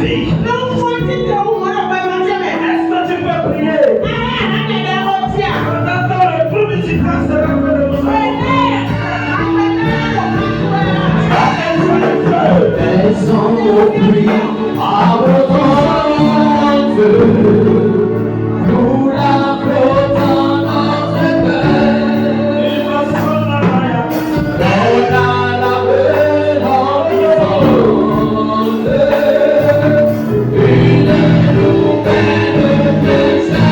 vie. Non, faut que tu te roules, on va manger. Est-ce que tu peux prier? Quand t'entends le premier silence de la main de mon Elles sont nos prix à votre feu. Nous la flotte dans notre cœur. On a lavé dans monde. Une nouvelle de sa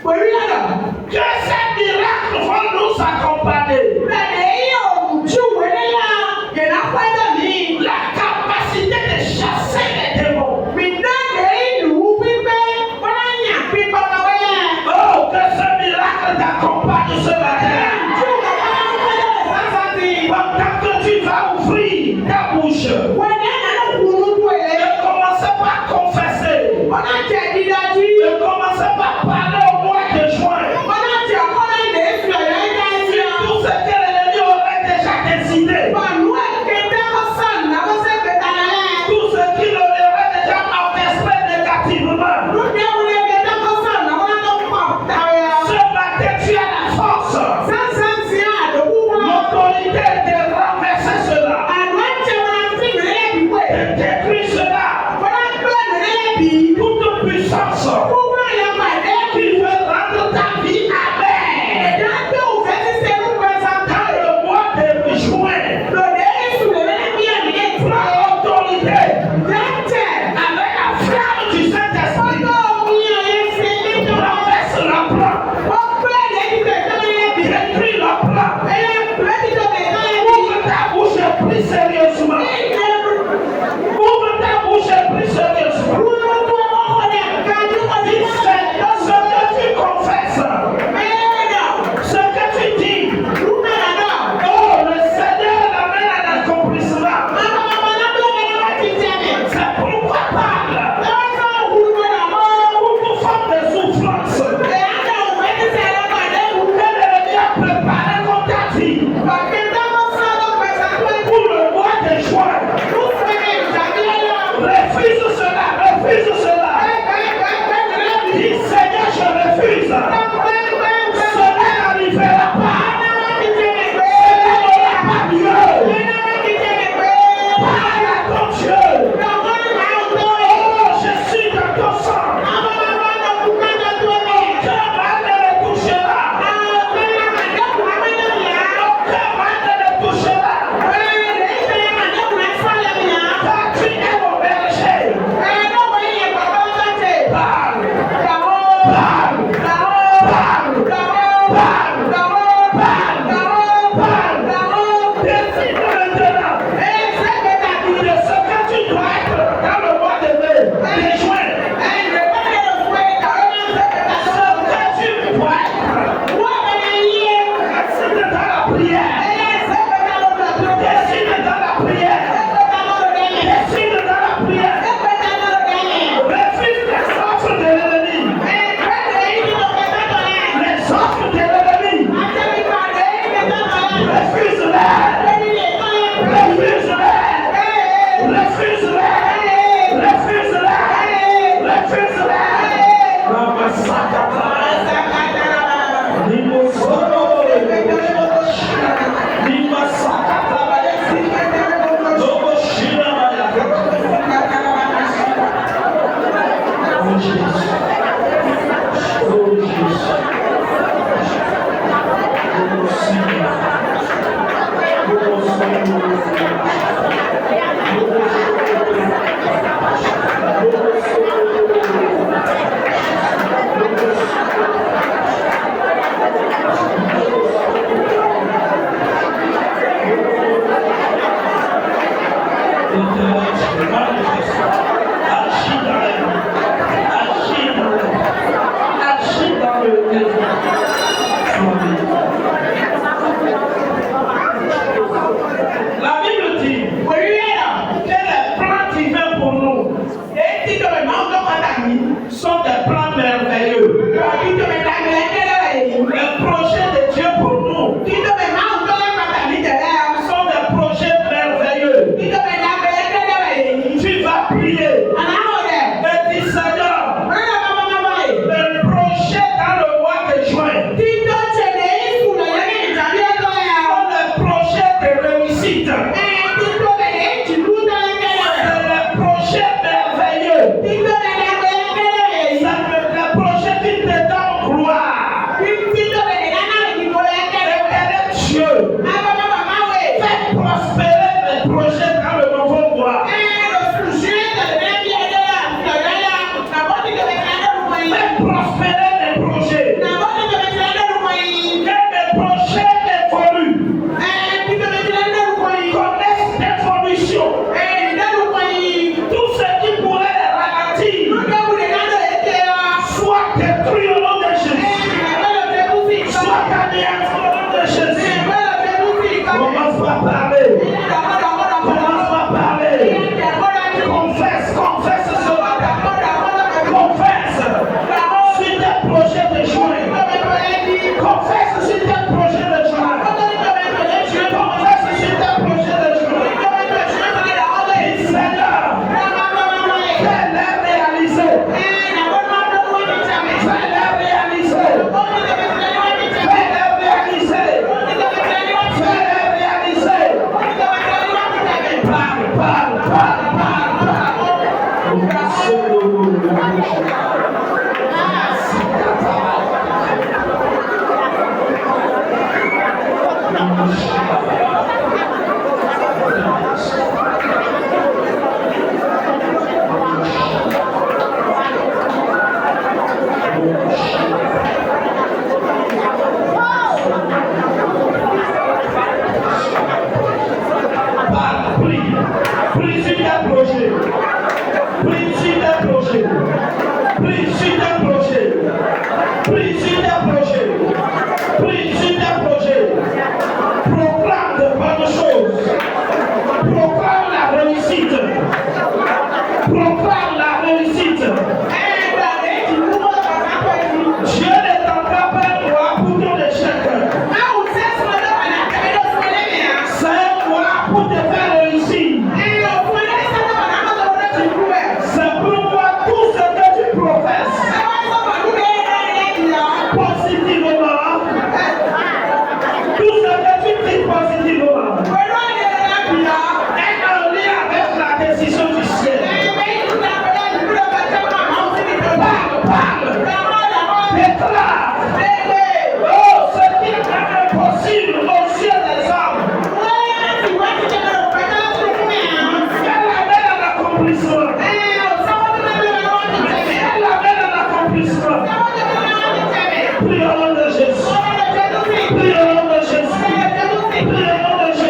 Que ces miracles vont nous accompagner. La capacité de chasser les démons. Oh, que ce miracle t'accompagne ce matin. Pendant que tu vas ouvrir ta bouche, ne commencez pas à confesser. Ne commencez pas à parler au mois de juin. Tout ce que l'ennemi aurait déjà décidé. Tout ce qu'il aurait déjà orchestré négativement. Ce matin, tu as la force, l'autorité de renverser cela, de détruire cela. Toute puissance qui veut rendre ta vie amère. Dans le mois de juin, prends autorité avec la flamme du Saint-Esprit. Renverse le plan. Détruis le plan. Ouvre ta bouche et prie sérieusement. Ouvre ta bouche et prie sérieusement. Dis ce que tu confesses, ce que tu dis. Oh, le Seigneur l'amène à l'accomplissement. C'est pourquoi parle. Pour forme de souffrance que l'ennemi a préparé contre ta vie. Pour le mois de juin, refuse cela, refuse cela. Dis Seigneur, je refuse. Cela n'arrivera pas. Cela n'aura pas lieu. Parle à ton Dieu. Oh, je suis dans ton sang. Aucun mal ne le touchera. Aucun mal ne le touchera. Car tu es mon berger. Parle, parle, parle, parle, parle. Décide maintenant de ce que tu dois être dans le mois de mai, de juin. Ce que tu dois être. Décide dans la prière. Décide dans la prière. Décide dans la prière. Refuse les offres de l'ennemi. Les offres de l'ennemi. Refuse-les. Refuse-les. Refuse-les. Refuse-les. Refuse-les. Ramasakata. Limosoro. Limasakata. Loboshina Mayaka. Oh Jesus. Oh Jesus. Agis dans la vie. Agis Prie au nom de Jésus. Prie au nom de Jésus.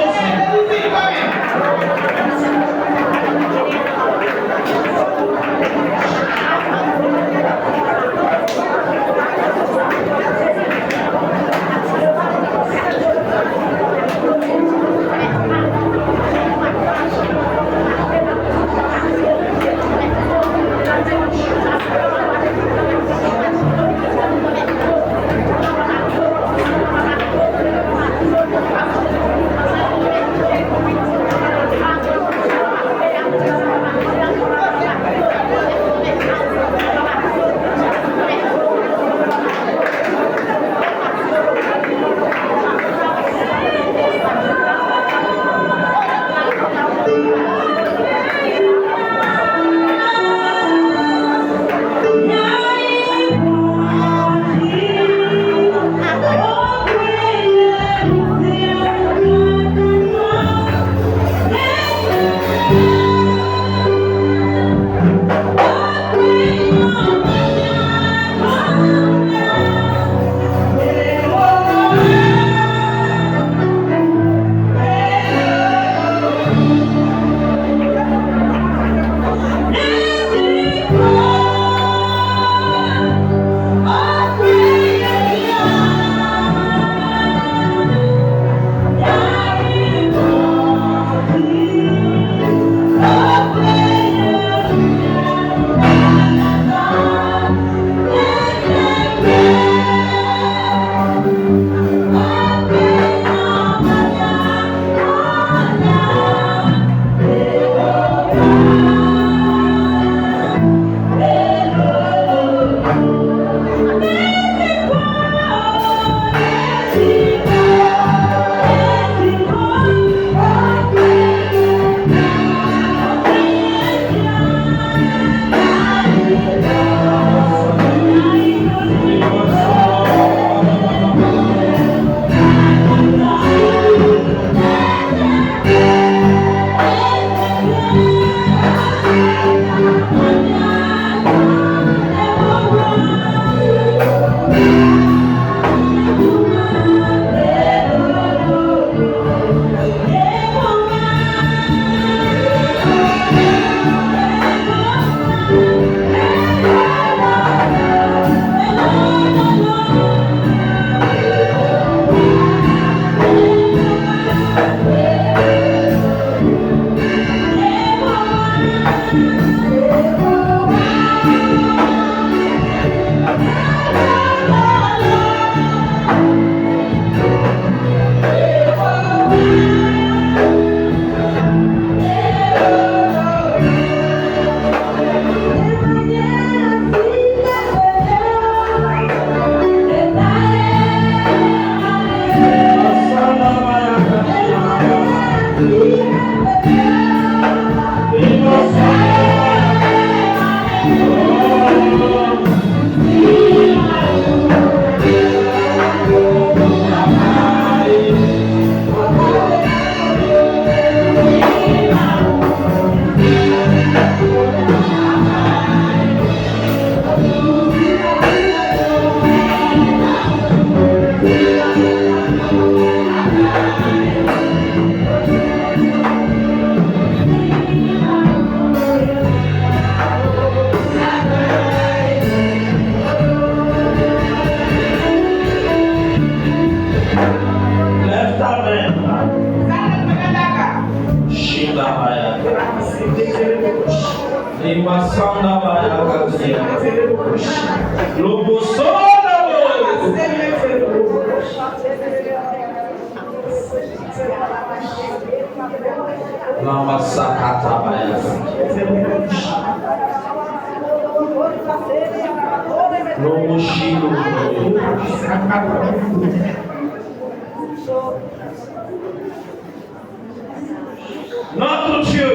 Notre Dieu,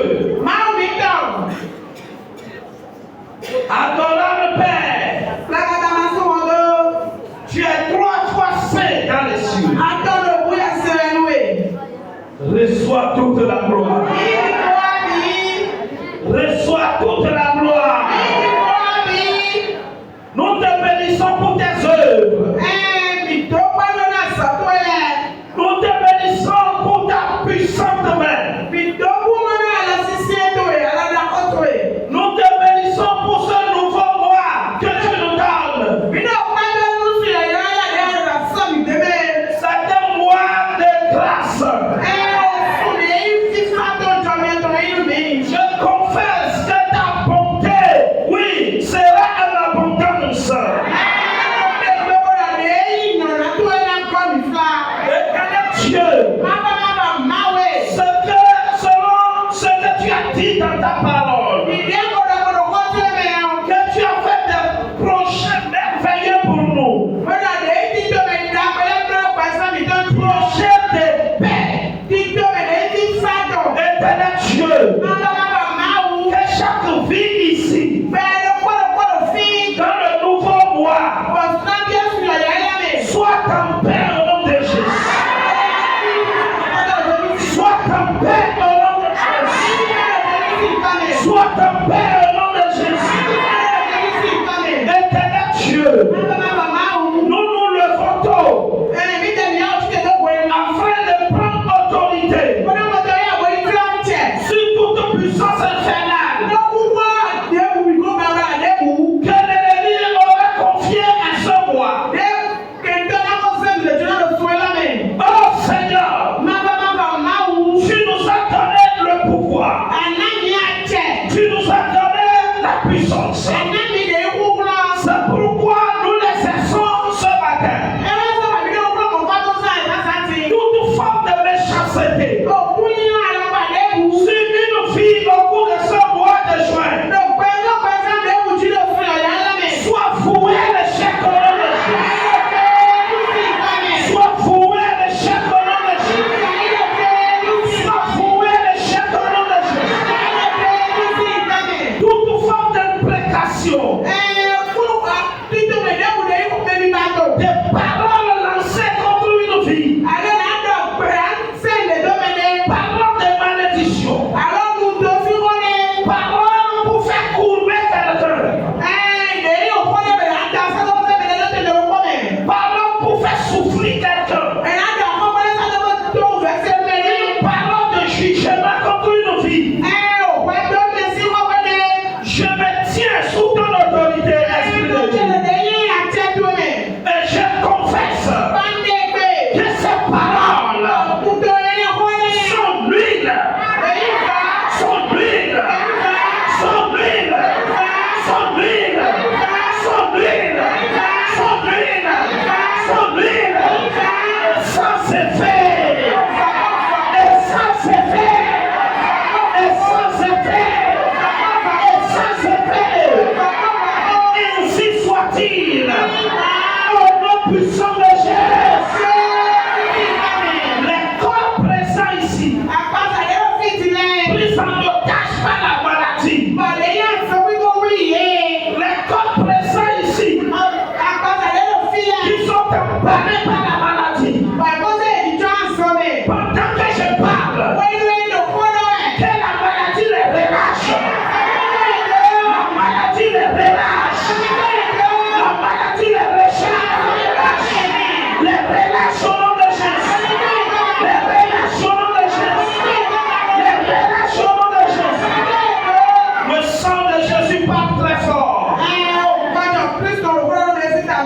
adorable Père, tu es 3 fois saint dans les cieux. Reçois toute la gloire. Reçois toute la gloire. Nous te bénissons pour tes œuvres.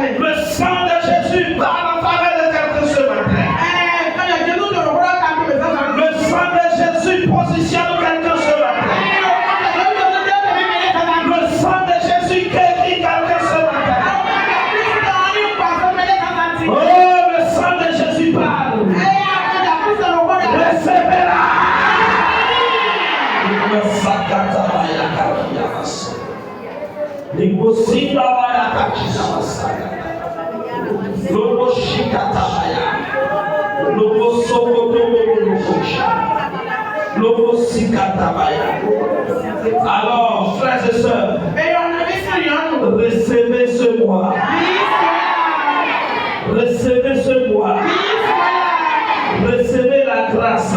Le sang de Jésus parle en faveur de quelqu'un ce matin. Le sang de Jésus positionne quelqu'un ce matin. Le sang de Jésus guérit quelqu'un ce matin. Oh, le sang de Jésus parle. Recevez-la. Alors, frères et sœurs, recevez ce mois. Recevez ce mois. Recevez la grâce.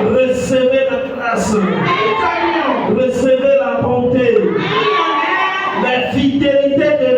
Recevez la grâce. Recevez la bonté. La fidélité de